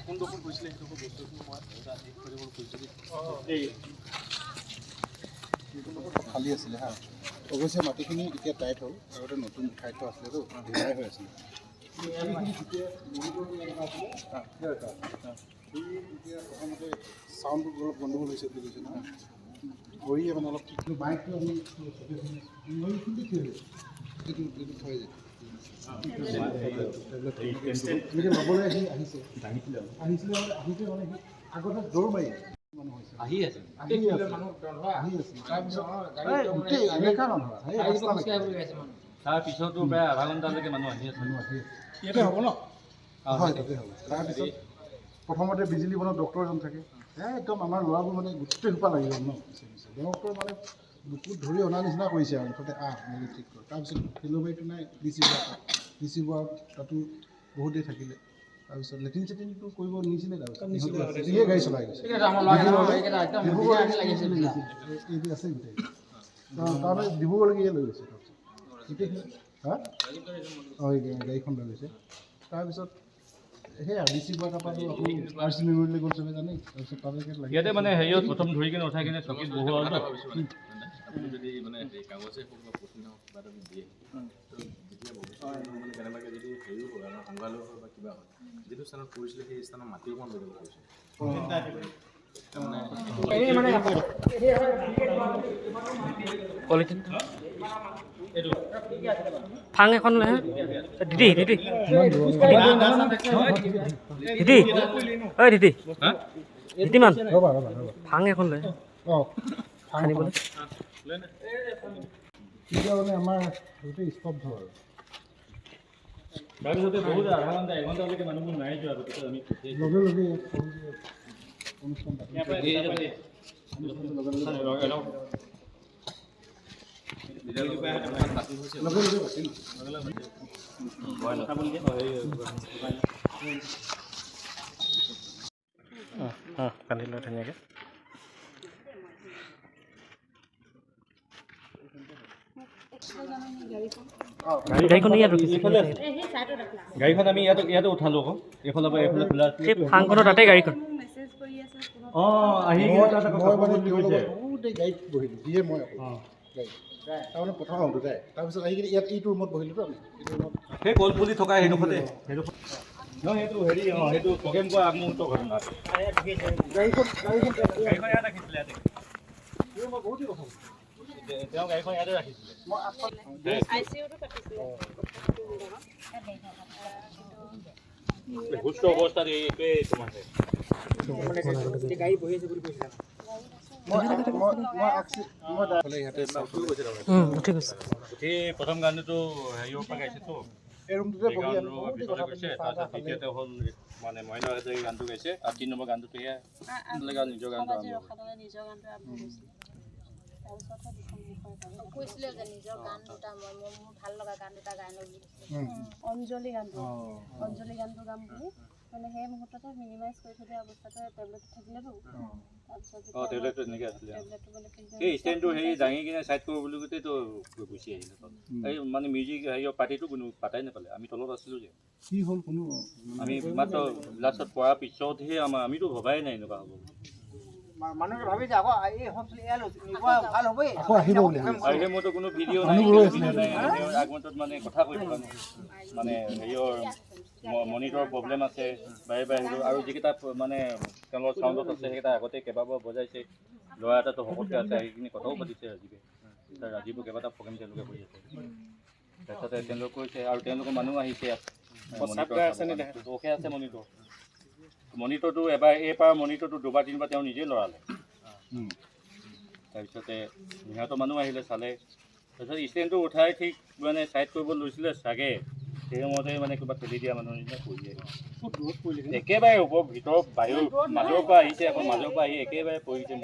কোনডোখৰ গৈছিলে সেইডোখৰ বস্তুটো মই ঠিক কৰিব খুজিছিলোঁ। খালী আছিলে হা, অৱশ্যে মাটিখিনি এতিয়া টাইট হ'ল, আগতে নতুন ঠাইটো আছিলেতো ঢিলাই হৈ আছিলে। এতিয়া প্ৰথমতে চাউণ্ডটো অলপ গণ্ডগোল হৈছে বুলি কৈছে নহয়, ভৰিয়ে মানে অলপ বাইকটো আমি এইটো থৈ যায় ল'বলৈ আহিছে মানে আগতে দৌৰ মাৰি আহি আছে তাৰ পিছতো প্ৰায় আধা ঘণ্টালৈকে মানুহ আহি আছে। ইয়াতে হ'ব ন? হয় তাতে হ'ব। তাৰপিছত প্ৰথমতে বিজুলী বনত ডক্তৰ এজন থাকে, একদম আমাৰ ল'ৰাবোৰ মানে গোটেই সোপা লাগি গ'ল ন। ডক্তৰ মানে বুকুত ধৰি অনা নিচিনা কৰিছে আৰু মুঠতে মেলি ঠিক কৰে। তাৰপিছত ফিল'বাৰীটো নাই, ডি চি বৰুৱাত তাতো বহুত দেৰি থাকিলে। তাৰপিছত লেট্ৰিন চেট্ৰিনটো কৰিব নিছিলে, তাৰপিছত ইয়ে গাড়ী চলাই গৈছে এইটো আছে গোটেই তাৰপৰা ডিব্ৰুগড়লৈকে লৈ গৈছে। তাৰপিছত গোটেইখিনি গাড়ীখন লৈ গৈছে। তাৰপিছত সেয়া ডি চি বৰুৱা তাৰপৰা আকৌ আৰ চি মেমৰিয়েললৈ গ'ল চবে জানেই। তাৰপিছত তালৈকে ইয়াতে মানে হেৰিয়ত প্ৰথম ধৰি কিনে উঠাই কিনে চকীত বহুৱা হ'ল। যদি মানে কাগজে কিবা এটা দিয়ে যেতিয়া মানে কেনেবাকৈ যদি হেৰিও হয় আমাৰ সংগ্ৰালয় হয় বা কিবা হয়, যিটো স্থানত কৰিছিলে সেই স্থানৰ মাটি অকণ লৈ যাব কৰিছে। ফাং এখন লৈ দিদি দিদি দিদি ঐ দিদি দিদিমান ফাং এখন লৈ আনিবলৈ তেতিয়া মানে আমাৰ গোটেই স্তব্ধ আৰু তাৰপিছতে বহুত আধা ঘণ্টা এঘণ্টালৈকে মানুহবোৰ নাই যোৱা। আমি লগে লগে অনুষ্ঠান কান্দি লৈ ধুনীয়াকৈ গাড়ীখন ইয়াত ৰখিছে। গাড়ীখন আমি ইয়াতে উঠালো আকৌ এইফালৰ পৰা এইফালে খোলা সেই ফাংখনৰ তাতে গাড়ীখন আহি গোটেই গাড়ীত বহিলোঁ দিয়ে মই তাৰমানে প্ৰথম দুটাই তাৰপিছত আহি কিনে ইয়াত এইটো ৰুমত বহিলোঁতো আমি এইটো ৰুমত সেই কলপুলি থকা সেইডোখৰতে সেইটো হেৰি সেইটো প্ৰগ্ৰেম কৰা আগমুহূৰ্ত ঘটনা গাড়ীখন ইয়াত ৰাখিছিলে বহুতেই কথা তেওঁ গাড়ীখন ইয়াতে ৰাখিছিলে। সুস্থ অৱস্থাত এইটোৱে তোমাৰ গাড়ী বহি আছে বুলি কৈছিলা। প্ৰথম গানটো হেৰিৰ পৰা গাইছেতো ভিতৰতে গৈছে। তাৰপিছত দ্বিতীয়তে হ'ল মানে মহেন্দ্ৰ হাজৰিকাৰ গানটো গাইছে আৰু 3 নম্বৰ গানটো সেয়া নিজৰ গানটো কৈছিলে যে নিজৰ গান দুটা মোৰ ভাল লগা গান দুটা গাই লওঁ বুলি অঞ্জলি গানটো গাম বুলি মানে সেই মুহূৰ্ততে মিনিমাইজ কৰি থৈ দিয়া অৱস্থাতে টেবলেট থাকিলেতো টেবলেটটো এনেকৈ আছিলে। সেই ষ্টেণ্ডটো হেৰি দাঙি কিনে ছাইড কৰোঁ বুলি গোটেইতো গুচি আহিলে তল। এই মানে মিউজিক হেৰিয়ৰ পাৰ্টিটো কোনো পাতাই নাপালে। আমি তলত আছিলোঁ যে কি হ'ল কোনো আমি মাত্ৰ লাষ্টত পৰাৰ পিছতহে আমিতো ভবাই নাই এনেকুৱা হ'ব। মানুহে ভাবি যে আকৌ ভাল হ'বই আকৌ আহিব বুলি আৰু সেই মইতো কোনো ভিডিঅ' নাই আগমুহূৰ্তত মানে কথা কৈ থকা মানে হেৰিয়ৰ মনিটৰ প্ৰব্লেম আছে বাৰে বাৰে সেইটো আৰু যিকেইটা মানে তেওঁলোকৰ চাউণ্ডত আছে সেইকেইটা আগতে কেইবাবাৰ বজাইছে। ল'ৰা এটাতো শকতকৈ আছে সেইখিনি কথাও পাতিছে ৰাজীৱে। ৰাজীৱো কেইবাটা প্ৰগ্ৰেম তেওঁলোকে কৰি আছে। তাৰপিছতে তেওঁলোকে কৈছে আৰু তেওঁলোকৰ মানুহ আহিছে ইয়াত আছে মনিটৰটো এবাৰ এইবাৰ মনিটৰটো দুবাৰ 3বাৰ তেওঁ নিজেই লৰালে। তাৰপিছতে সিহঁতৰ মানুহ আহিলে চালে। তাৰপিছত ষ্টেণ্ডটো উঠাই ঠিক মানে ছাইড কৰিব লৈছিলে চাগে সেই সময়তে মানে কিবা ঠেলি দিয়া মানুহৰ নিচিনা পৰি যায় একেবাৰে ওপৰ ভিতৰৰ বায়ুৰ মাজৰ পৰা আহিছে আকৌ মাজৰ পৰা আহি একেবাৰে পৰিছে।